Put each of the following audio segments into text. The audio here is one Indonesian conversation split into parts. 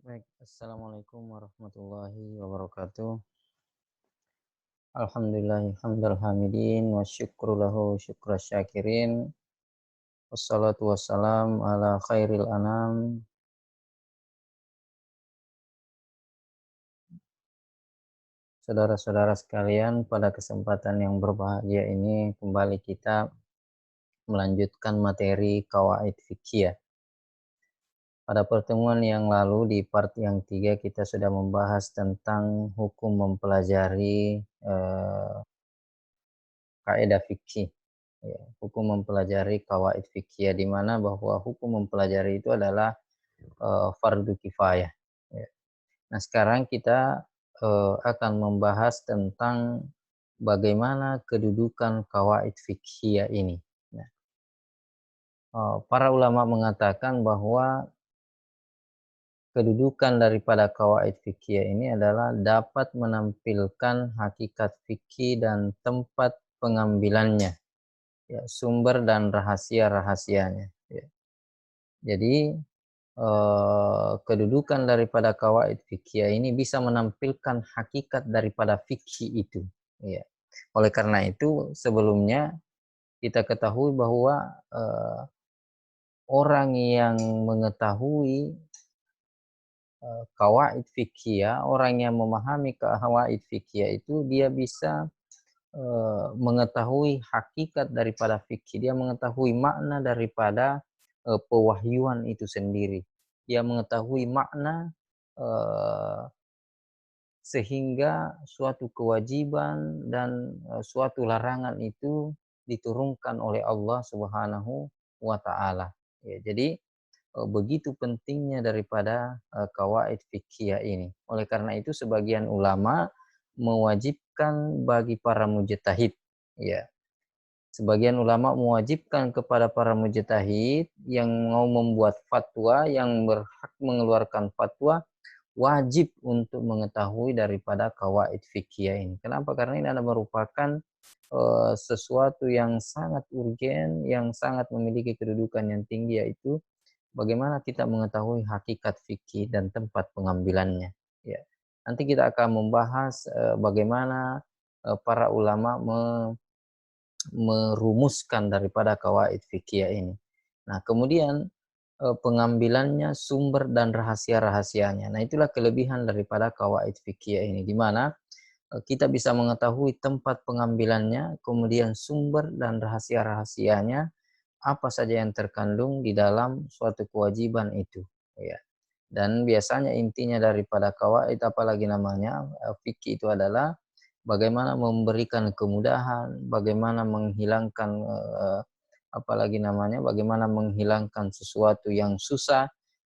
Baik, assalamualaikum warahmatullahi wabarakatuh. Alhamdulillahi hamdal hamidin wa syukru lahu syukra syakirin. Wassalatu wassalam ala khairil anam. Saudara-saudara sekalian, pada kesempatan yang berbahagia ini kembali kita melanjutkan materi Qawaid Fiqhiyah. Pada pertemuan yang lalu di part yang 3 kita sudah membahas tentang hukum mempelajari kaidah fikih, ya, hukum mempelajari kawaid fikih, di mana bahwa hukum mempelajari itu adalah fardu kifayah. Ya. Nah, sekarang kita akan membahas tentang bagaimana kedudukan kawaid fikih ini. Nah, para ulama mengatakan bahwa kedudukan daripada kawaid fikih ini adalah dapat menampilkan hakikat fikih dan tempat pengambilannya, ya, sumber dan rahasia-rahasianya, ya. Jadi kedudukan daripada kawaid fikih ini bisa menampilkan hakikat daripada fikih itu, ya. Oleh karena itu sebelumnya kita ketahui bahwa orang yang mengetahui kawaid fikih, orang yang memahami kawaid fikih itu dia bisa mengetahui hakikat daripada fikih, dia mengetahui makna daripada pewahyuan itu sendiri. Dia mengetahui makna sehingga suatu kewajiban dan suatu larangan itu diturunkan oleh Allah Subhanahu wa taala. Ya, jadi begitu pentingnya daripada kawaid fikih ini. Oleh karena itu sebagian ulama mewajibkan bagi para mujtahid, ya. Sebagian ulama mewajibkan kepada para mujtahid yang mau membuat fatwa, yang berhak mengeluarkan fatwa, wajib untuk mengetahui daripada kawaid fikih ini. Kenapa? Karena ini adalah merupakan sesuatu yang sangat urgen, yang sangat memiliki kedudukan yang tinggi, yaitu bagaimana kita mengetahui hakikat fikih dan tempat pengambilannya, ya. Nanti kita akan membahas bagaimana para ulama merumuskan daripada kawaid fikih ini. Nah, kemudian pengambilannya, sumber dan rahasia-rahasianya. Nah, itulah kelebihan daripada kawaid fikih ini, di mana kita bisa mengetahui tempat pengambilannya, kemudian sumber dan rahasia-rahasianya, apa saja yang terkandung di dalam suatu kewajiban itu, ya. Dan biasanya intinya daripada kawaid, apalagi namanya fikih, itu adalah bagaimana memberikan kemudahan, bagaimana menghilangkan apalagi namanya bagaimana menghilangkan sesuatu yang susah,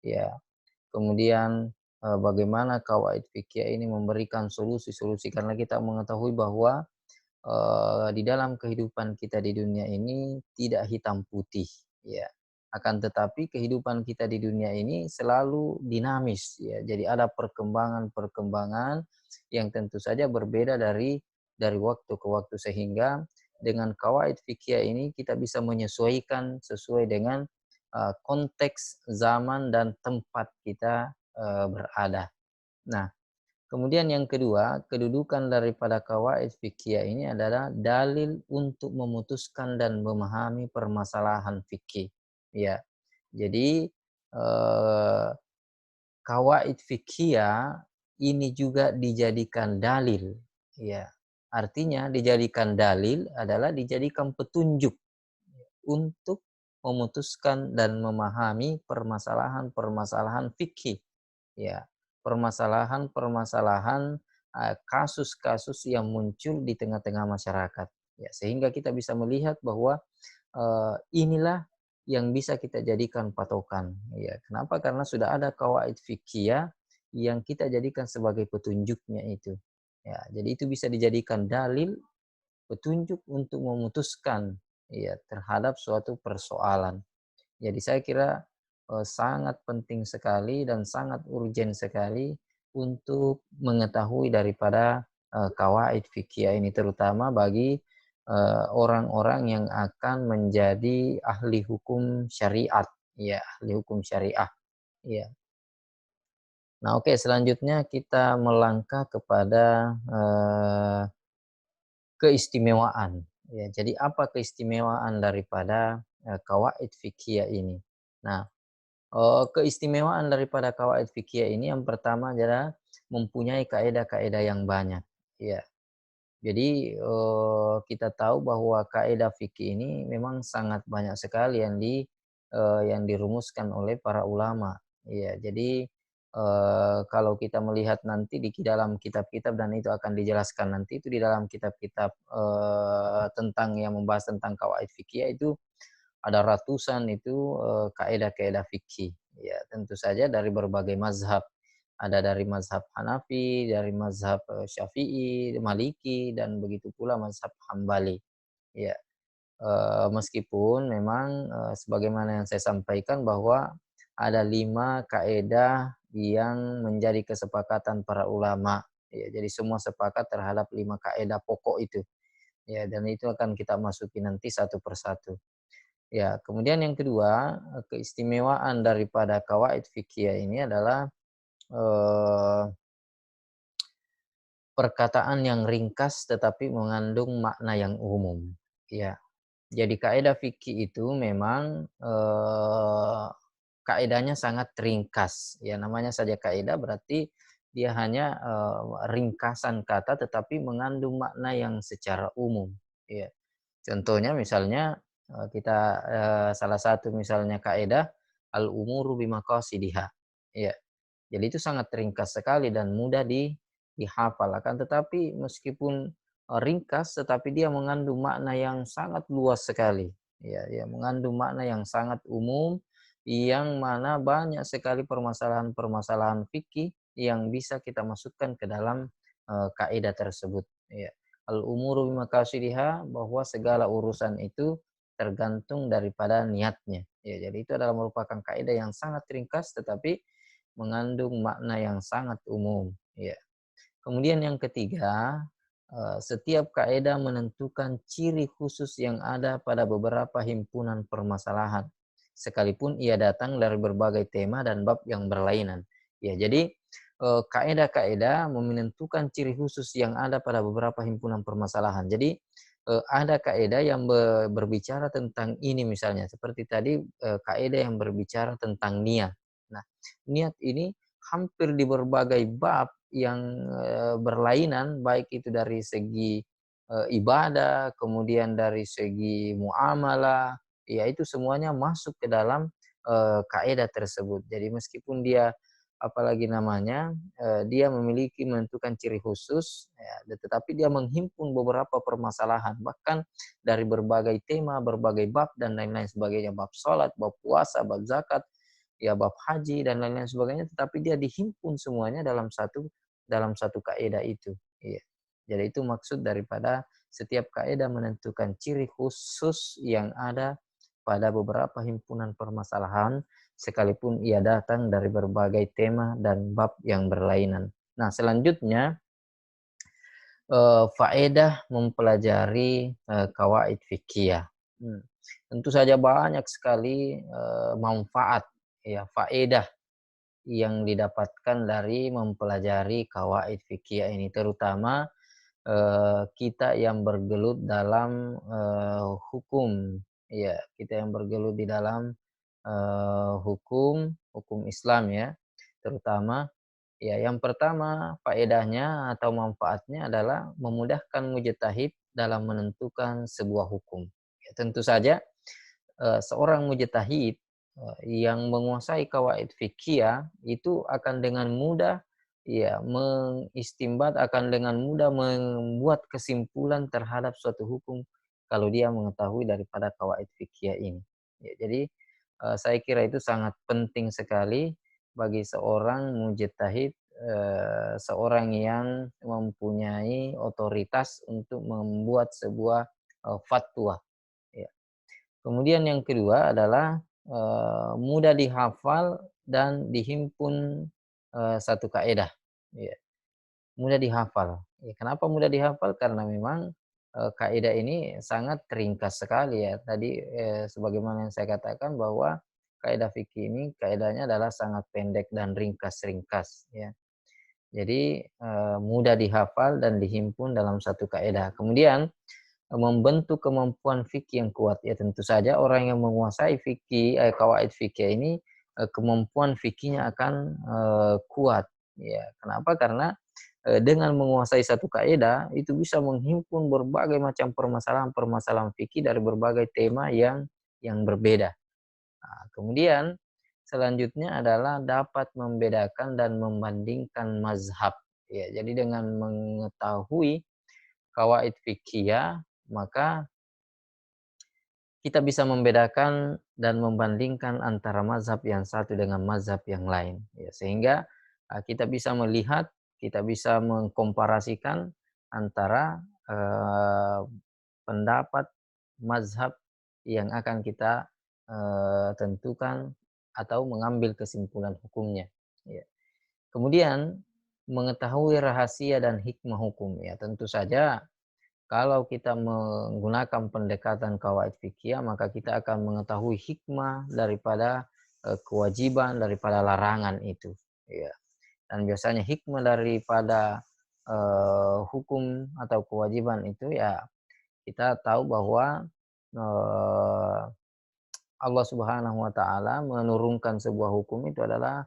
ya. Kemudian bagaimana kawaid fikih ini memberikan solusi-solusi, karena kita mengetahui bahwa di dalam kehidupan kita di dunia ini tidak hitam putih, ya. Akan tetapi kehidupan kita di dunia ini selalu dinamis, ya. Jadi ada perkembangan-perkembangan yang tentu saja berbeda dari waktu ke waktu, sehingga dengan kawaid fikih ini kita bisa menyesuaikan sesuai dengan konteks zaman dan tempat kita berada. Nah, kemudian yang kedua, kedudukan daripada kawaid fikih ini adalah dalil untuk memutuskan dan memahami permasalahan fikih. Ya. Jadi kawaid fikih ini juga dijadikan dalil. Ya. Artinya dijadikan dalil adalah dijadikan petunjuk untuk memutuskan dan memahami permasalahan-permasalahan fikih, ya, permasalahan-permasalahan kasus-kasus yang muncul di tengah-tengah masyarakat, ya, sehingga kita bisa melihat bahwa inilah yang bisa kita jadikan patokan, ya. Kenapa? Karena sudah ada kawaid fikih yang kita jadikan sebagai petunjuknya itu, ya. Jadi itu bisa dijadikan dalil, petunjuk untuk memutuskan, ya, terhadap suatu persoalan. Jadi saya kira sangat penting sekali dan sangat urgen sekali untuk mengetahui daripada kawaid fikih ini, terutama bagi orang-orang yang akan menjadi ahli hukum syariat, ya, ahli hukum syariah, ya. Nah, oke, selanjutnya kita melangkah kepada keistimewaan. Ya, jadi apa keistimewaan daripada qawaid fiqhiyah ini? Nah, keistimewaan daripada qawaid fiqhiyah ini yang pertama adalah mempunyai kaidah-kaidah yang banyak. Ya, jadi kita tahu bahwa kaidah fikih ini memang sangat banyak sekali yang dirumuskan oleh para ulama. Iya, jadi kalau kita melihat nanti di dalam kitab-kitab dan itu akan dijelaskan nanti itu di dalam kitab-kitab tentang yang membahas tentang kawaid fikih itu ada ratusan itu kaidah-kaidah fikih. Ya, tentu saja dari berbagai mazhab. Ada dari mazhab Hanafi, dari mazhab Syafi'i, Maliki, dan begitu pula mazhab Hambali. Ya, meskipun memang sebagaimana yang saya sampaikan bahwa ada 5 kaidah yang menjadi kesepakatan para ulama. Ya, jadi semua sepakat terhadap 5 kaidah pokok itu. Ya, dan itu akan kita masuki nanti satu persatu. Ya, kemudian yang kedua, keistimewaan daripada kawaid fikih ini adalah eh, perkataan yang ringkas tetapi mengandung makna yang umum. Ya, jadi kaidah fikih itu memang kaidahnya sangat ringkas. Ya, namanya saja kaidah berarti dia hanya ringkasan kata tetapi mengandung makna yang secara umum. Ya. Contohnya misalnya kita salah satu misalnya kaidah al-umuru bimaqasidiha. Ya. Jadi itu sangat ringkas sekali dan mudah dihafal. Akan tetapi meskipun ringkas, tetapi dia mengandung makna yang sangat luas sekali. Ya, ya, mengandung makna yang sangat umum, yang mana banyak sekali permasalahan-permasalahan fikih yang bisa kita masukkan ke dalam kaidah tersebut. Ya. Al-umuru bimakasidiha, bahwa segala urusan itu tergantung daripada niatnya. Ya, jadi itu adalah merupakan kaidah yang sangat ringkas, tetapi mengandung makna yang sangat umum. Ya. Kemudian yang ketiga, setiap kaidah menentukan ciri khusus yang ada pada beberapa himpunan permasalahan, sekalipun ia datang dari berbagai tema dan bab yang berlainan. Ya, jadi kaidah-kaidah menentukan ciri khusus yang ada pada beberapa himpunan permasalahan. Jadi ada kaidah yang berbicara tentang ini misalnya, seperti tadi kaidah yang berbicara tentang niat. Nah, niat ini hampir di berbagai bab yang berlainan, baik itu dari segi ibadah, kemudian dari segi muamalah, ya itu semuanya masuk ke dalam kaidah tersebut. Jadi meskipun dia apalagi namanya dia memiliki menentukan ciri khusus, ya, tetapi dia menghimpun beberapa permasalahan bahkan dari berbagai tema, berbagai bab dan lain-lain sebagainya, bab salat, bab puasa, bab zakat, ya bab haji dan lain-lain sebagainya, tetapi dia dihimpun semuanya dalam satu kaidah itu. Iya. Jadi itu maksud daripada setiap kaidah menentukan ciri khusus yang ada pada beberapa himpunan permasalahan, sekalipun ia datang dari berbagai tema dan bab yang berlainan. Nah, selanjutnya faedah mempelajari kawaid fikih. Tentu saja banyak sekali manfaat, ya, faedah yang didapatkan dari mempelajari kawaid fikih ini, terutama kita yang bergelut dalam hukum, ya, kita yang bergelut di dalam hukum hukum Islam, ya, terutama. Ya, yang pertama faedahnya atau manfaatnya adalah memudahkan mujtahid dalam menentukan sebuah hukum. Ya, tentu saja seorang mujtahid yang menguasai kawaid fikih itu akan dengan mudah, ya, mengistimbat, akan dengan mudah membuat kesimpulan terhadap suatu hukum kalau dia mengetahui daripada kawaid fikih ini. Ya, jadi saya kira itu sangat penting sekali bagi seorang mujtahid, seorang yang mempunyai otoritas untuk membuat sebuah fatwa. Ya. Kemudian yang kedua adalah mudah dihafal dan dihimpun satu kaidah. Ya, mudah dihafal. Ya, kenapa mudah dihafal? Karena memang kaidah ini sangat ringkas sekali, ya. Tadi sebagaimana yang saya katakan bahwa kaidah fikih ini kaidahnya adalah sangat pendek dan ringkas-ringkas ya. Jadi mudah dihafal dan dihimpun dalam satu kaidah. Kemudian membentuk kemampuan fikih yang kuat ya, tentu saja orang yang menguasai fikih kawaid fikih ini kemampuan fikihnya akan kuat ya. Kenapa? Karena dengan menguasai satu kaidah itu bisa menghimpun berbagai macam permasalahan-permasalahan fikih dari berbagai tema yang berbeda. Nah, kemudian selanjutnya adalah dapat membedakan dan membandingkan mazhab. Ya, jadi dengan mengetahui kawaid fikih, maka kita bisa membedakan dan membandingkan antara mazhab yang satu dengan mazhab yang lain. Ya, sehingga kita bisa melihat, kita bisa mengkomparasikan antara pendapat mazhab yang akan kita tentukan atau mengambil kesimpulan hukumnya. Ya. Kemudian mengetahui rahasia dan hikmah hukum ya, tentu saja kalau kita menggunakan pendekatan kawaid fikih, maka kita akan mengetahui hikmah daripada kewajiban daripada larangan itu. Ya. Dan biasanya hikmah daripada hukum atau kewajiban itu ya kita tahu bahwa eh, Allah Subhanahu wa taala menurunkan sebuah hukum itu adalah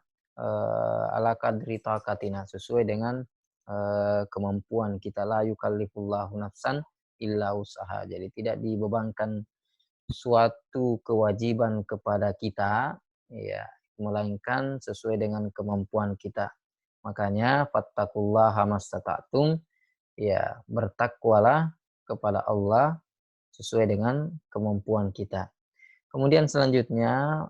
ala qadri taqatina, sesuai dengan kemampuan kita, la yukallifullahu nafsan illa usaha. Jadi tidak dibebankan suatu kewajiban kepada kita ya, melainkan sesuai dengan kemampuan kita. Makanya fattaqullaha mastata'tum, ya bertakwalah kepada Allah sesuai dengan kemampuan kita. Kemudian selanjutnya,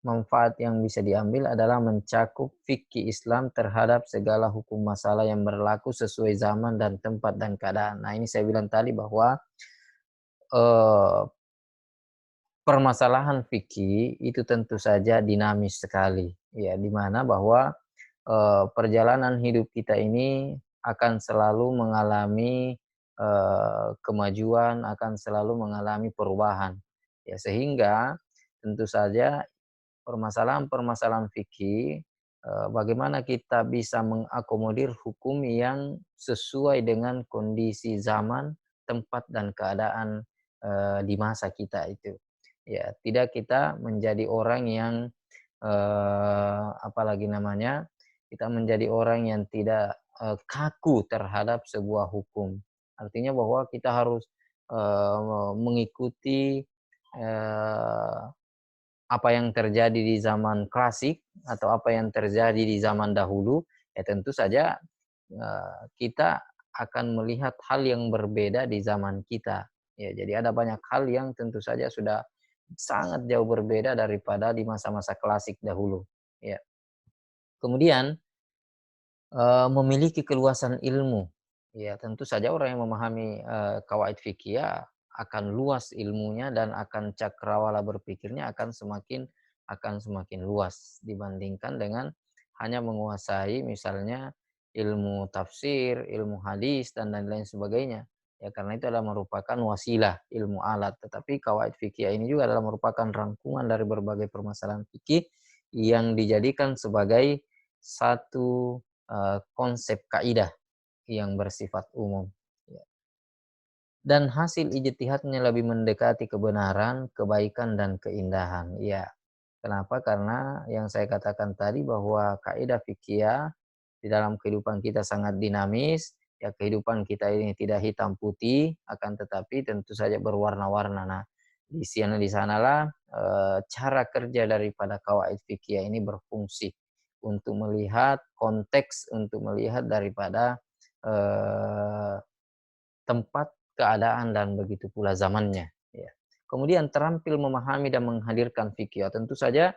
manfaat yang bisa diambil adalah mencakup fikih Islam terhadap segala hukum masalah yang berlaku sesuai zaman dan tempat dan keadaan. Nah, ini saya bilang tadi bahwa eh, permasalahan fikih itu tentu saja dinamis sekali, ya, di mana bahwa perjalanan hidup kita ini akan selalu mengalami kemajuan, akan selalu mengalami perubahan. Ya, sehingga tentu saja permasalahan-permasalahan fikih, bagaimana kita bisa mengakomodir hukum yang sesuai dengan kondisi zaman, tempat, dan keadaan di masa kita itu. Ya, tidak kita menjadi orang yang apalagi namanya, kita menjadi orang yang tidak kaku terhadap sebuah hukum. Artinya bahwa kita harus mengikuti eh, apa yang terjadi di zaman klasik atau apa yang terjadi di zaman dahulu, ya tentu saja kita akan melihat hal yang berbeda di zaman kita. Ya, jadi ada banyak hal yang tentu saja sudah sangat jauh berbeda daripada di masa-masa klasik dahulu. Ya. Kemudian memiliki keluasan ilmu. Ya, tentu saja orang yang memahami kawaid fikih akan luas ilmunya dan akan cakrawala berpikirnya akan semakin luas dibandingkan dengan hanya menguasai misalnya ilmu tafsir, ilmu hadis dan lain-lain sebagainya. Ya, karena itu adalah merupakan wasilah, ilmu alat. Tetapi kawaid fikih ini juga adalah merupakan rangkuman dari berbagai permasalahan fikih yang dijadikan sebagai satu konsep kaidah yang bersifat umum. Ya. Dan hasil ijtihadnya lebih mendekati kebenaran, kebaikan, dan keindahan. Ya, kenapa? Karena yang saya katakan tadi bahwa kaidah fikih di dalam kehidupan kita sangat dinamis. Ya, kehidupan kita ini tidak hitam putih, akan tetapi tentu saja berwarna-warna. Nah, di sanalah cara kerja daripada kawaid fikih ini berfungsi untuk melihat konteks, untuk melihat daripada eh, tempat, keadaan, dan begitu pula zamannya. Ya. Kemudian terampil memahami dan menghadirkan fikih. Tentu saja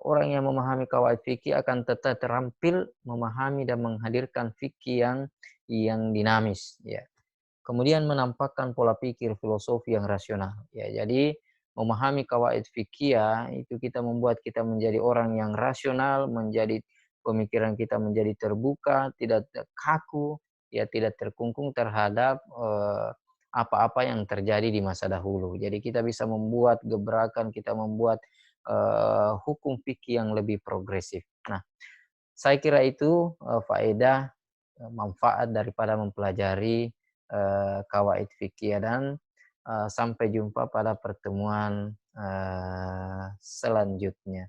orang yang memahami kawaid fikih akan tetap terampil memahami dan menghadirkan fikih yang dinamis. Ya. Kemudian menampakkan pola pikir filosofi yang rasional. Ya, jadi memahami kawaid fikih itu kita membuat kita menjadi orang yang rasional, menjadi pemikiran kita menjadi terbuka, tidak kaku, ya tidak terkungkung terhadap apa-apa yang terjadi di masa dahulu. Jadi kita bisa membuat gebrakan, kita membuat hukum fikih yang lebih progresif. Nah, saya kira itu, faedah, manfaat daripada mempelajari, kawaid fikih dan, sampai jumpa pada pertemuan, selanjutnya.